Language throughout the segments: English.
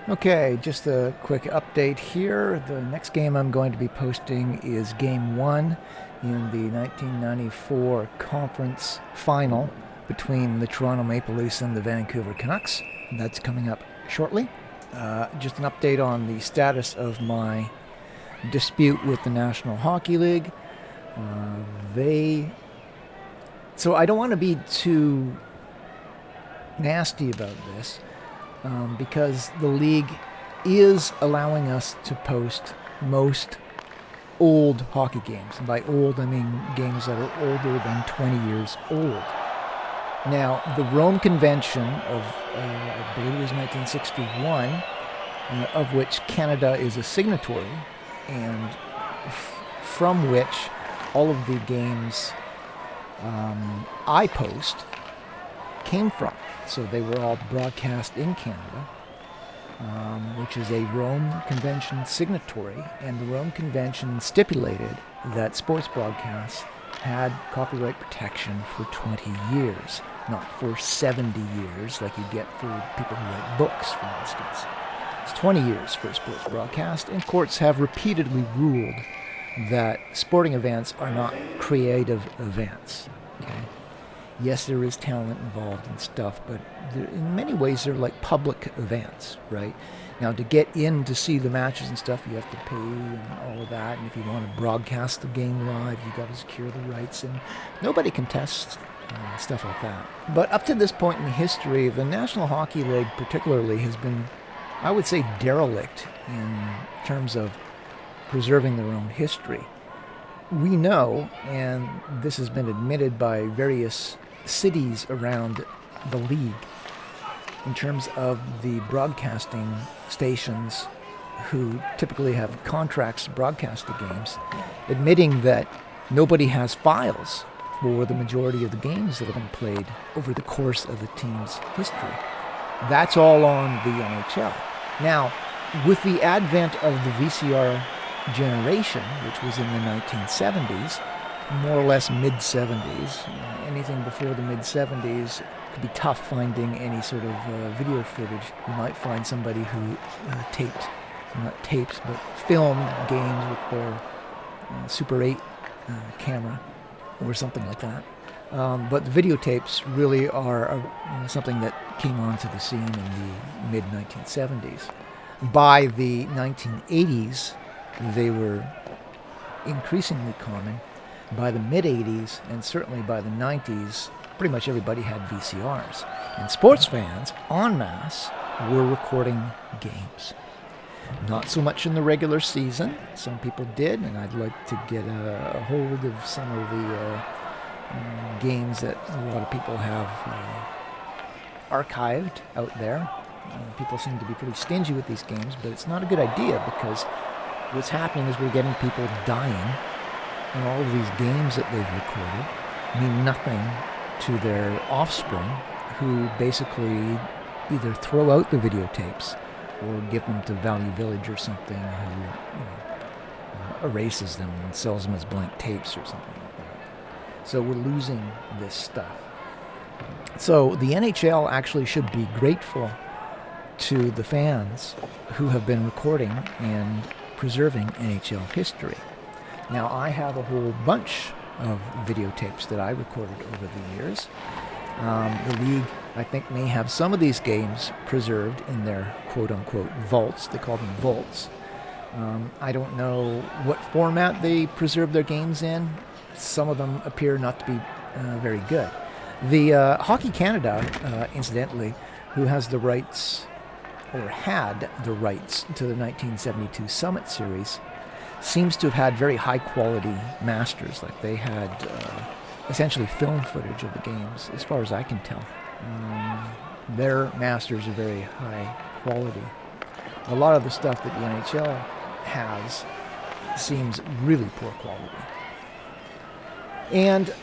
Okay, just a quick update here. The next game I'm going to be posting is Game 1 in the 1994 conference final between the Toronto Maple Leafs and the Vancouver Canucks. That's coming up shortly. Just an update on the status of my dispute with the National Hockey League. So I don't want to be too nasty about this. Because the league is allowing us to post most old hockey games. And by old, I mean games that are older than 20 years old. Now, the Rome Convention of, I believe it was 1961, of which Canada is a signatory, and from which all of the games I post came from. So they were all broadcast in Canada, which is a Rome Convention signatory, and the Rome Convention stipulated that sports broadcasts had copyright protection for 20 years, not for 70 years like you get for people who write books, for instance. It's 20 years for a sports broadcast, and courts have repeatedly ruled that sporting events are not creative events. Okay? Yes, there is talent involved and stuff, but in many ways they're like public events, right? Now, to get in to see the matches and stuff, you have to pay and all of that. And if you want to broadcast the game live, you got to secure the rights, and nobody contests stuff like that. But up to this point in history, the National Hockey League particularly has been, I would say, derelict in terms of preserving their own history. We know, and this has been admitted by various cities around the league, in terms of the broadcasting stations who typically have contracts to broadcast the games, admitting that nobody has files for the majority of the games that have been played over the course of a team's history. That's all on the NHL. Now, with the advent of the VCR generation, which was in the 1970s, more or less mid-70s. Anything before the mid-70s could be tough finding any sort of video footage. You might find somebody who filmed games with their Super 8 camera or something like that. But the videotapes really are something that came onto the scene in the mid-1970s. By the 1980s, they were increasingly common. By the mid-80s, and certainly by the 90s, pretty much everybody had VCRs. And sports fans, en masse, were recording games. Not so much in the regular season. Some people did, and I'd like to get a hold of some of the games that a lot of people have archived out there. People seem to be pretty stingy with these games, but it's not a good idea, because what's happening is we're getting people dying, and all of these games that they've recorded mean nothing to their offspring, who basically either throw out the videotapes or give them to Value Village or something, who erases them and sells them as blank tapes or something like that. So we're losing this stuff. So the NHL actually should be grateful to the fans who have been recording and preserving NHL history. Now, I have a whole bunch of videotapes that I recorded over the years. The league, I think, may have some of these games preserved in their quote-unquote vaults. They call them vaults. I don't know what format they preserve their games in. Some of them appear not to be very good. The Hockey Canada, incidentally, who has the rights, or had the rights, to the 1972 Summit Series, seems to have had very high-quality masters. Like, they had essentially film footage of the games, as far as I can tell. Their masters are very high quality. A lot of the stuff that the NHL has seems really poor quality. And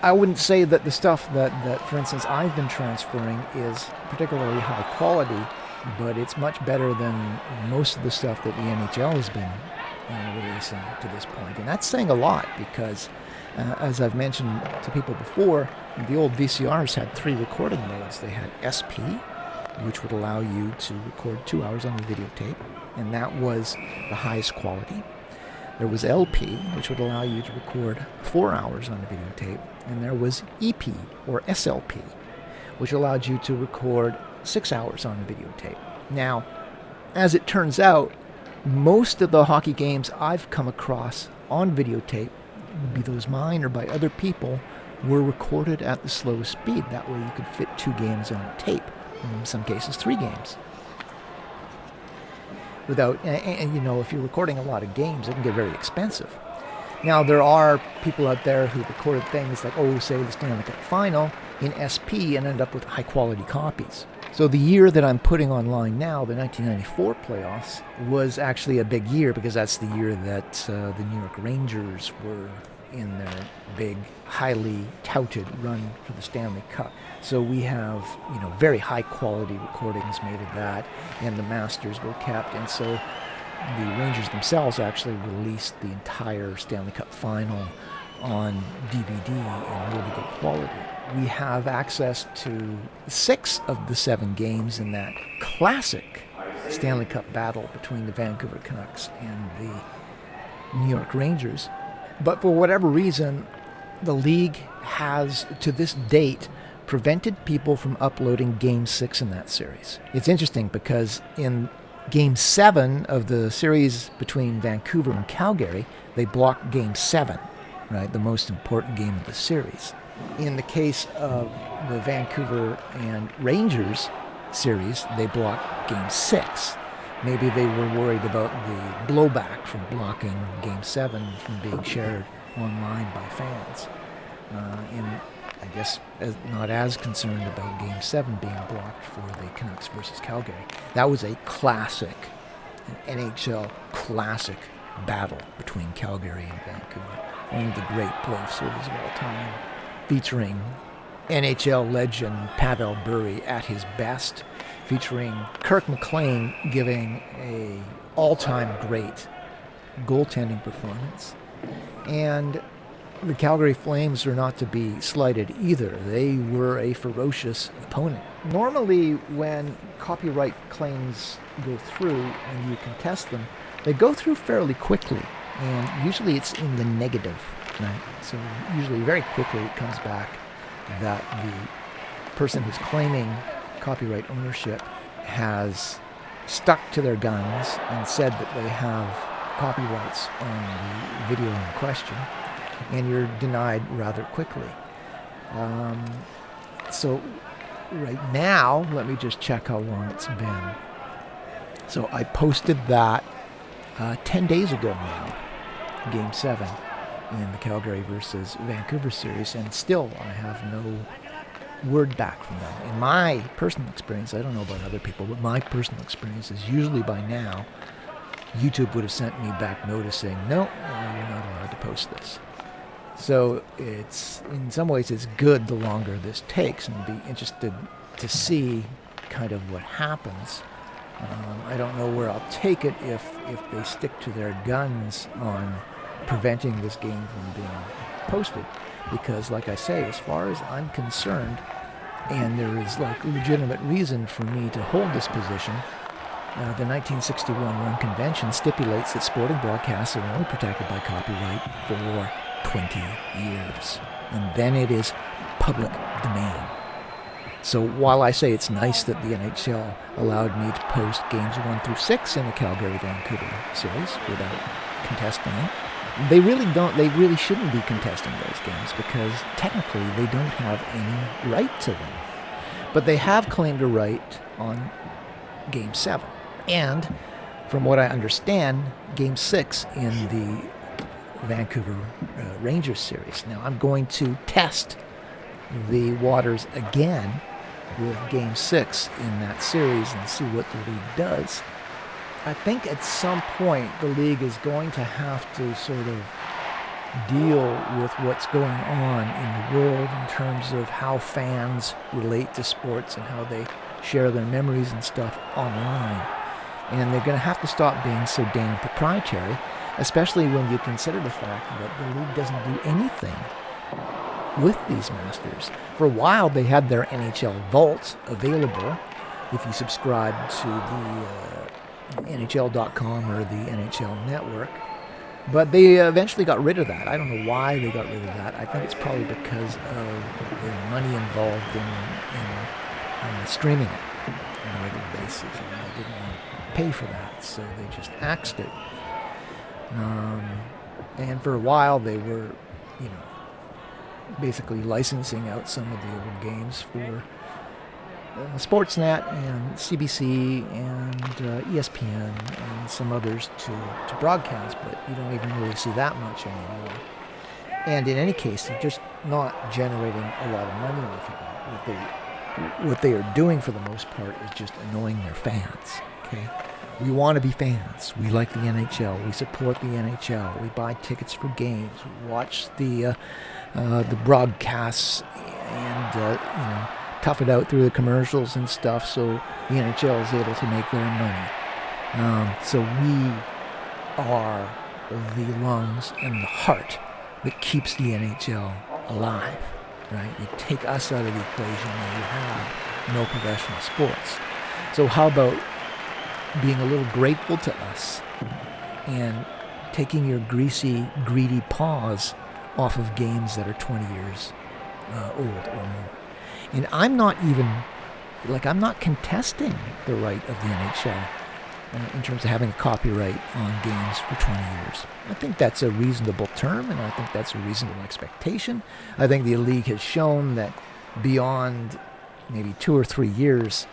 I wouldn't say that the stuff that, for instance, I've been transferring is particularly high quality, but it's much better than most of the stuff that the NHL has been releasing to this point. And that's saying a lot, because as I've mentioned to people before, the old VCRs had 3 recording modes. They had SP, which would allow you to record 2 hours on a videotape, and that was the highest quality. There was LP, which would allow you to record 4 hours on a videotape, and there was EP, or SLP, which allowed you to record 6 hours on a videotape. Now, as it turns out, most of the hockey games I've come across on videotape, be those mine or by other people, were recorded at the slowest speed. That way you could fit 2 games on a tape, in some cases 3 games. And if you're recording a lot of games, it can get very expensive. Now, there are people out there who recorded things like, say the Stanley Cup Final in SP and end up with high-quality copies. So the year that I'm putting online now, the 1994 playoffs, was actually a big year because that's the year that the New York Rangers were in their big, highly touted run for the Stanley Cup. So we have, very high-quality recordings made of that, and the Masters were kept, and so the Rangers themselves actually released the entire Stanley Cup Final on DVD in really good quality. We have access to 6 of the 7 games in that classic Stanley Cup battle between the Vancouver Canucks and the New York Rangers. But for whatever reason, the league has, to this date, prevented people from uploading Game 6 in that series. It's interesting because in Game 7 of the series between Vancouver and Calgary, they blocked Game 7, right, the most important game of the series. In the case of the Vancouver and Rangers series, they blocked Game 6. Maybe they were worried about the blowback from blocking Game 7 from being shared online by fans. And I guess not as concerned about Game 7 being blocked for the Canucks versus Calgary. That was a classic, an NHL classic battle between Calgary and Vancouver. One of the great playoff series of all time, featuring NHL legend Pavel Bure at his best, featuring Kirk McLean giving a all-time great goaltending performance. And the Calgary Flames are not to be slighted either. They were a ferocious opponent. Normally, when copyright claims go through and you contest them, they go through fairly quickly, and usually it's in the negative, right? So usually very quickly it comes back that the person who's claiming copyright ownership has stuck to their guns and said that they have copyrights on the video in question, and you're denied rather quickly. So right now, let me just check how long it's been. So I posted that 10 days ago now, Game 7 in the Calgary versus Vancouver series, and still I have no word back from them. In my personal experience, I don't know about other people, but my personal experience is usually by now, YouTube would have sent me back notice saying, no, you're not allowed to post this. So it's, in some ways, it's good the longer this takes, and be interested to see kind of what happens. I don't know where I'll take it if they stick to their guns on preventing this game from being posted. Because, like I say, as far as I'm concerned, and there is like legitimate reason for me to hold this position, the 1961 Rome Convention stipulates that sporting broadcasts are only protected by copyright for 20 years. And then it is public domain. So while I say it's nice that the NHL allowed me to post games 1 through 6 in the Calgary-Vancouver series without contesting it, they really shouldn't be contesting those games because technically they don't have any right to them. But they have claimed a right on Game 7. And from what I understand, Game 6 in the Vancouver Rangers series. Now I'm going to test the waters again with Game 6 in that series and see what the league does. I think at some point the league is going to have to sort of deal with what's going on in the world in terms of how fans relate to sports and how they share their memories and stuff online. And they're going to have to stop being so damn proprietary, especially when you consider the fact that the league doesn't do anything with these masters. For a while, they had their NHL vaults available, if you subscribe to the NHL.com or the NHL Network. But they eventually got rid of that. I don't know why they got rid of that. I think it's probably because of the money involved in streaming it on a regular basis, and they didn't want to pay for that, so they just axed it. And for a while, they were, basically licensing out some of the old games for Sportsnet and CBC and ESPN and some others to broadcast, but you don't even really see that much anymore. And in any case, they're just not generating a lot of money off of that. What they are doing for the most part is just annoying their fans. Okay, we want to be fans. We like the NHL. We support the NHL. We buy tickets for games. We watch the broadcasts and tough it out through the commercials and stuff, so the NHL is able to make their money. So we are the lungs and the heart that keeps the NHL alive, right? You take us out of the equation and you have no professional sports. So how about being a little grateful to us and taking your greasy, greedy paws off of games that are 20 years old or more. And I'm not contesting the right of the NHL in terms of having a copyright on games for 20 years. I think that's a reasonable term, and I think that's a reasonable expectation. I think the league has shown that beyond maybe 2 or 3 years,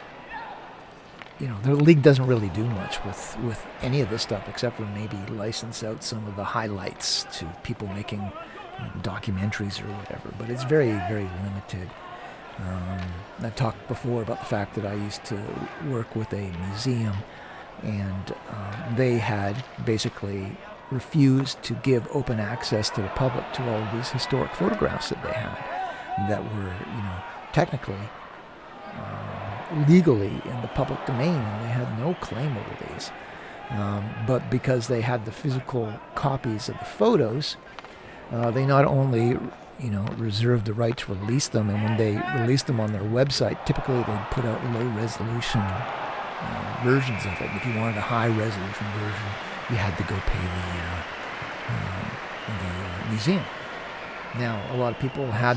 the league doesn't really do much with any of this stuff except for maybe license out some of the highlights to people making documentaries or whatever. But it's very, very limited. I've talked before about the fact that I used to work with a museum, and they had basically refused to give open access to the public to all of these historic photographs that they had that were, technically, legally in the public domain, and they had no claim over these. But because they had the physical copies of the photos, they not only reserved the right to release them, and when they released them on their website, typically they'd put out low-resolution versions of it. If you wanted a high-resolution version, you had to go pay the museum. Now, a lot of people had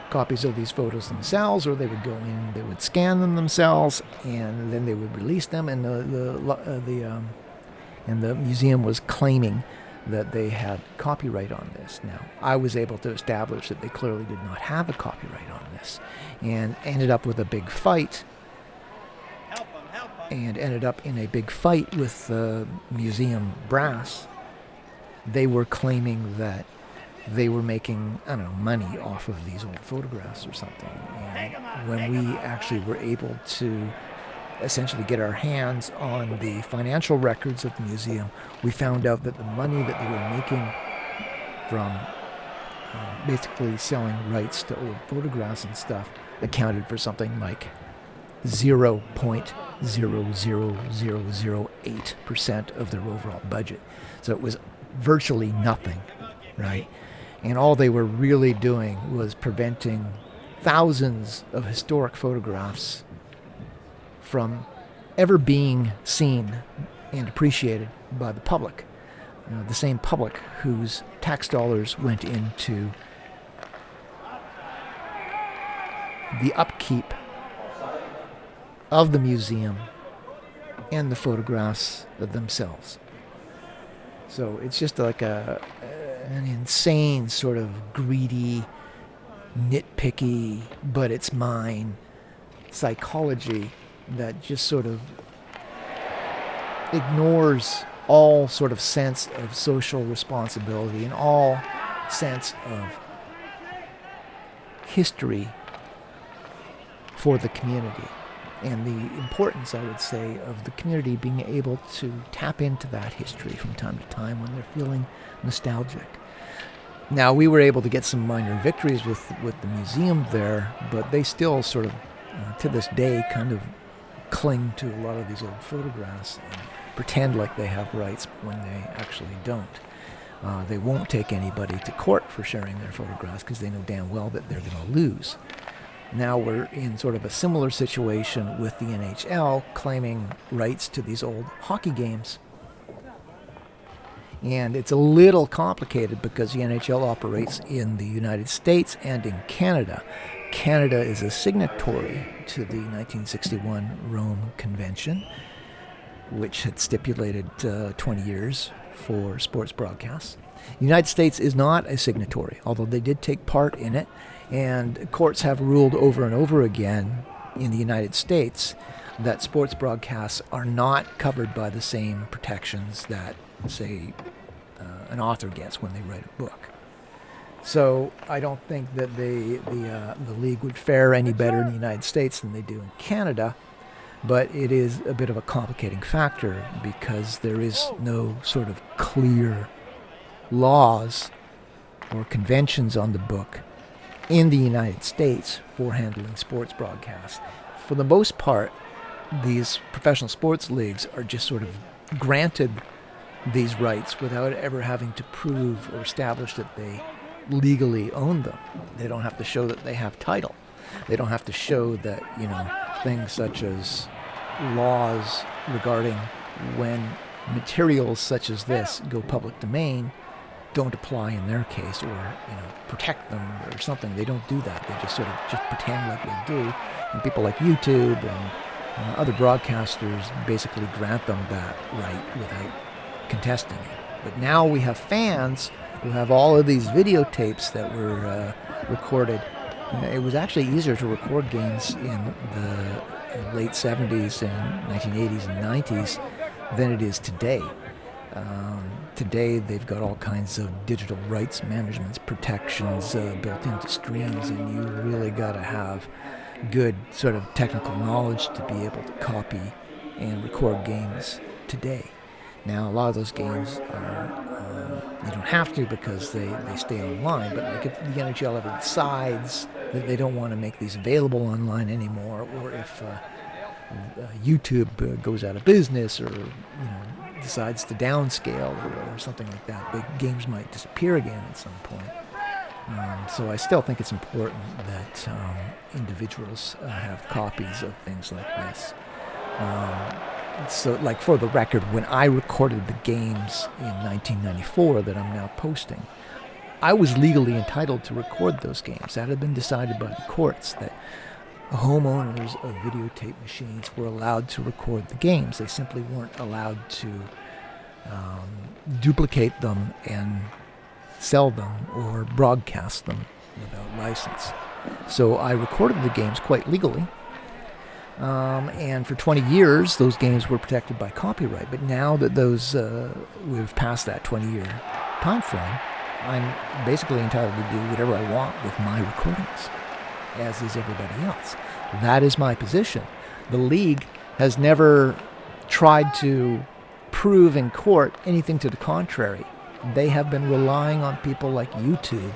copies of these photos themselves, or they would go in, they would scan them themselves, and then they would release them, and the museum was claiming that they had copyright on this. Now, I was able to establish that they clearly did not have a copyright on this, and ended up with a big fight, with the museum brass. They were claiming that they were making, money off of these old photographs or something. And when we actually were able to essentially get our hands on the financial records of the museum, we found out that the money that they were making from basically selling rights to old photographs and stuff accounted for something like 0.00008% of their overall budget. So it was virtually nothing, right? And all they were really doing was preventing thousands of historic photographs from ever being seen and appreciated by the public. The same public whose tax dollars went into the upkeep of the museum and the photographs themselves. So it's just like an insane sort of greedy, nitpicky, but it's mine psychology that just sort of ignores all sort of sense of social responsibility and all sense of history for the community, and the importance, I would say, of the community being able to tap into that history from time to time when they're feeling nostalgic. Now, we were able to get some minor victories with the museum there, but they still sort of, to this day, kind of cling to a lot of these old photographs and pretend like they have rights when they actually don't. They won't take anybody to court for sharing their photographs because they know damn well that they're going to lose. Now we're in sort of a similar situation with the NHL claiming rights to these old hockey games. And it's a little complicated because the NHL operates in the United States and in Canada. Canada is a signatory to the 1961 Rome Convention, which had stipulated 20 years for sports broadcasts. The United States is not a signatory, although they did take part in it, and courts have ruled over and over again in the United States that sports broadcasts are not covered by the same protections that, say, an author gets when they write a book. So I don't think that the league would fare any better in the United States than they do in Canada, but it is a bit of a complicating factor because there is no sort of clear laws or conventions on the book in the United States for handling sports broadcasts. For the most part, these professional sports leagues are just sort of granted these rights without ever having to prove or establish that they legally own them. They don't have to show that they have title. They don't have to show that, things such as laws regarding when materials such as this go public domain don't apply in their case, or protect them or something. They don't do that. They just sort of just pretend like they do, and people like YouTube and other broadcasters basically grant them that right without contesting it. But now we have fans who have all of these videotapes that were recorded. It was actually easier to record games in the late 70s and 1980s and 90s than it is today. Today they've got all kinds of digital rights management protections built into streams, and you really got to have good sort of technical knowledge to be able to copy and record games today. Now a lot of those games are, you don't have to because they stay online, but like if the NHL ever decides that they don't want to make these available online anymore, or if YouTube goes out of business, or decides to downscale or something like that, the games might disappear again at some point. So I still think it's important that individuals have copies of things like this. So, like, for the record, when I recorded the games in 1994 that I'm now posting, I was legally entitled to record those games. That had been decided by the courts, that homeowners of videotape machines were allowed to record the games. They simply weren't allowed to duplicate them and sell them or broadcast them without license. So I recorded the games quite legally. And for 20 years, those games were protected by copyright. But now that we've passed that 20-year time frame, I'm basically entitled to do whatever I want with my recordings, as is everybody else. That is my position. The league has never tried to prove in court anything to the contrary. They have been relying on people like YouTube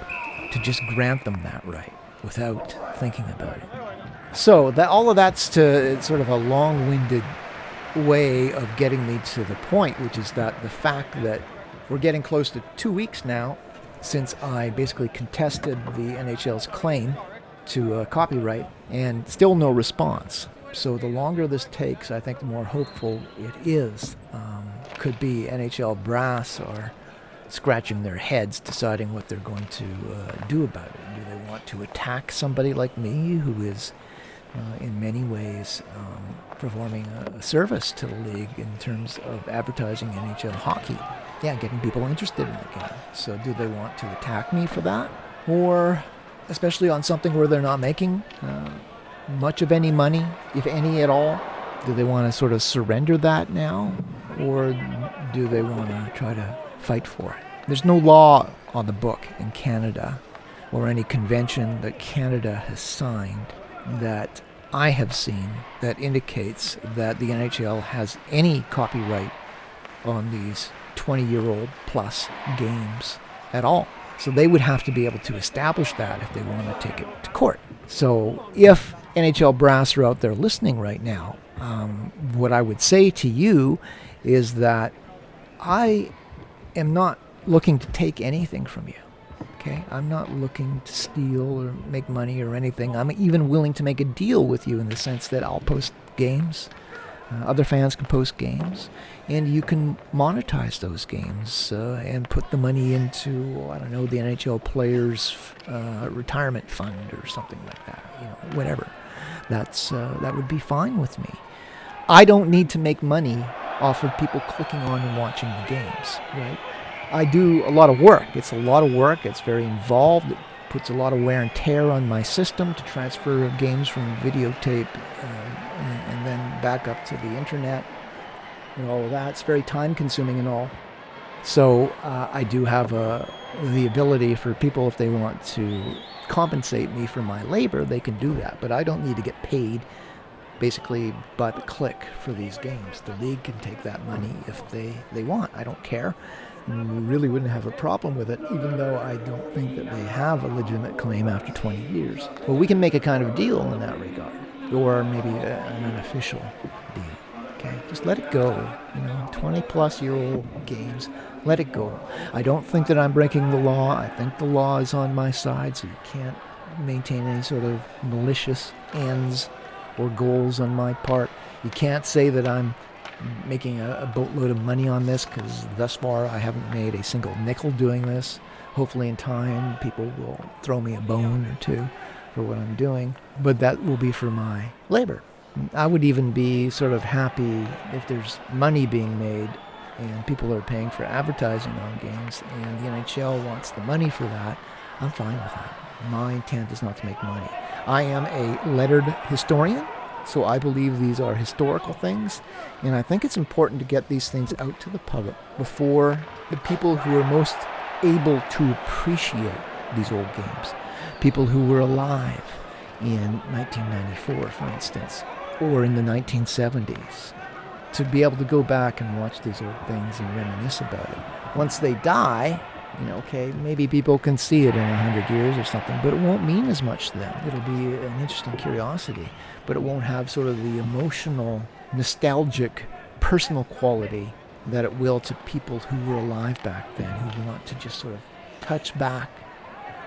to just grant them that right without thinking about it. So all of that's to sort of a long-winded way of getting me to the point, which is that the fact that we're getting close to 2 weeks now since I basically contested the NHL's claim to copyright, and still no response. So the longer this takes, I think the more hopeful it is. Could be NHL brass are scratching their heads deciding what they're going to do about it. Do they want to attack somebody like me who is in many ways performing a service to the league in terms of advertising NHL hockey? Yeah, getting people interested in the game. So do they want to attack me for that? Or, especially on something where they're not making much of any money, if any at all, do they want to sort of surrender that now? Or do they want to try to fight for it? There's no law on the book in Canada or any convention that Canada has signed that I have seen that indicates that the NHL has any copyright on these 20-year-old plus games at all. So they would have to be able to establish that if they want to take it to court. So if NHL brass are out there listening right now, what I would say to you is that I am not looking to take anything from you. Okay, I'm not looking to steal or make money or anything. I'm even willing to make a deal with you in the sense that I'll post games. Other fans can post games, and you can monetize those games and put the money into, I don't know, the NHL players' retirement fund or something like that. Whatever. That would be fine with me. I don't need to make money off of people clicking on and watching the games, right? I do a lot of work. It's a lot of work. It's very involved. It puts a lot of wear and tear on my system to transfer games from videotape and then back up to the internet and all of that. It's very time consuming and all. So I do have the ability for people, if they want to compensate me for my labor, they can do that. But I don't need to get paid basically by the click for these games. The league can take that money if they want. I don't care. And we really wouldn't have a problem with it, even though I don't think that they have a legitimate claim after 20 years. Well, we can make a kind of deal in that regard, or maybe an unofficial deal. Okay, just let it go. 20-plus-year-old games, let it go. I don't think that I'm breaking the law. I think the law is on my side, so you can't maintain any sort of malicious ends or goals on my part. You can't say that I'm making a boatload of money on this, because thus far I haven't made a single nickel doing this. Hopefully in time people will throw me a bone or two for what I'm doing, but that will be for my labor. I would even be sort of happy if there's money being made and people are paying for advertising on games and the NHL wants the money for that. I'm fine with that. My intent is not to make money. I am a lettered historian, so I believe these are historical things, and I think it's important to get these things out to the public before the people who are most able to appreciate these old games, people who were alive in 1994, for instance, or in the 1970s, to be able to go back and watch these old things and reminisce about it. Once they die, okay, maybe people can see it in 100 years or something, but it won't mean as much to them. It'll be an interesting curiosity, but it won't have sort of the emotional, nostalgic, personal quality that it will to people who were alive back then, who want to just sort of touch back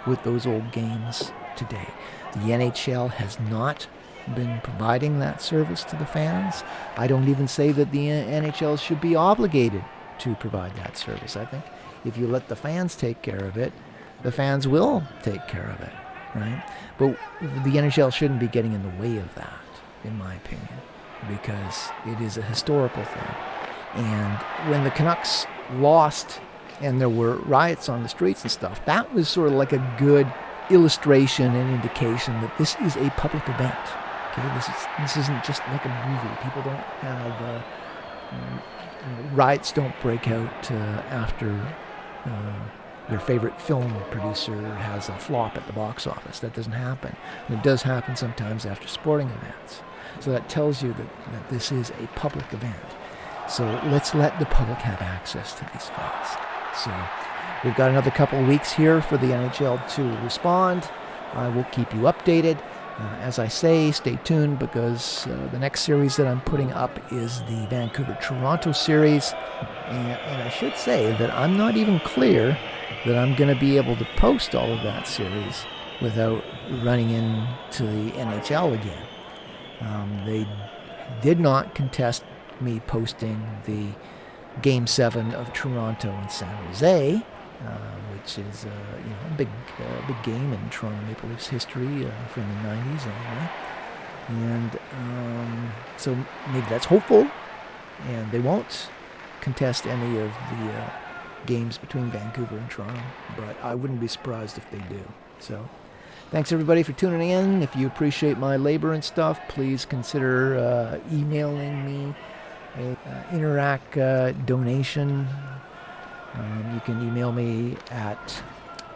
with those old games today. The NHL has not been providing that service to the fans. I don't even say that the NHL should be obligated to provide that service. I think if you let the fans take care of it, the fans will take care of it, right? But the NHL shouldn't be getting in the way of that, in my opinion, because it is a historical thing. And when the Canucks lost and there were riots on the streets and stuff, that was sort of like a good illustration and indication that this is a public event. Okay, this isn't just like a movie. People don't have riots don't break out after their favorite film producer has a flop at the box office. That doesn't happen. It does happen sometimes after sporting events. So that tells you that this is a public event. So let's let the public have access to these files. So we've got another couple of weeks here for the NHL to respond. I will keep you updated. As I say, stay tuned, because the next series that I'm putting up is the Vancouver-Toronto series. And I should say that I'm not even clear that I'm going to be able to post all of that series without running into the NHL again. They did not contest me posting the Game 7 of Toronto and San Jose, which is a big game in Toronto Maple Leafs history from the 90s anyway. And so maybe that's hopeful, and they won't contest any of the games between Vancouver and Toronto, but I wouldn't be surprised if they do. So thanks everybody for tuning in. If you appreciate my labor and stuff, please consider emailing me a Interact donation. You can email me at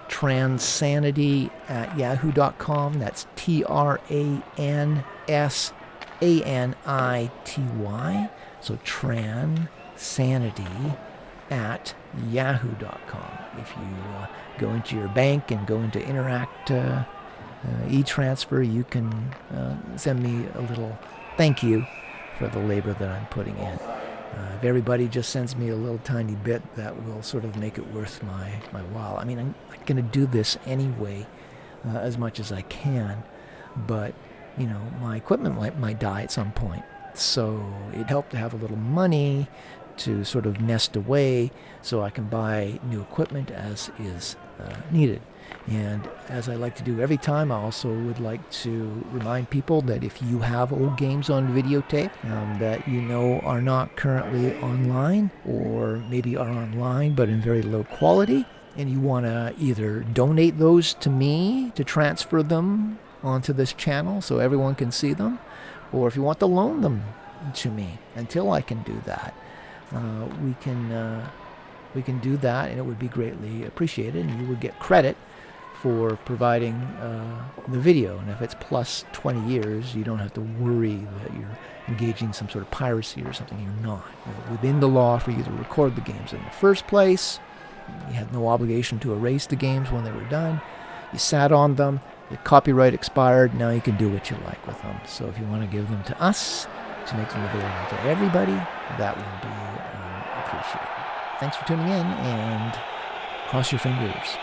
transanity@yahoo.com. That's TRANSANITY. So transanity@yahoo.com. If you go into your bank and go into Interact e-transfer, you can send me a little thank you for the labor that I'm putting in. If everybody just sends me a little tiny bit, that will sort of make it worth my while. I mean, I'm going to do this anyway, as much as I can, but my equipment might die at some point. So it helped to have a little money to sort of nest away so I can buy new equipment as is needed. And as I like to do every time, I also would like to remind people that if you have old games on videotape that are not currently online, or maybe are online but in very low quality, and you want to either donate those to me to transfer them onto this channel so everyone can see them, or if you want to loan them to me until I can do that, we can do that, and it would be greatly appreciated, and you would get credit for providing the video. And if it's plus 20 years, you don't have to worry that you're engaging some sort of piracy or something. You're not. You're within the law for you to record the games in the first place. You had no obligation to erase the games when they were done. You sat on them. The copyright expired. Now you can do what you like with them. So if you want to give them to us to make them available to everybody, that would be appreciated. Thanks for tuning in, and cross your fingers.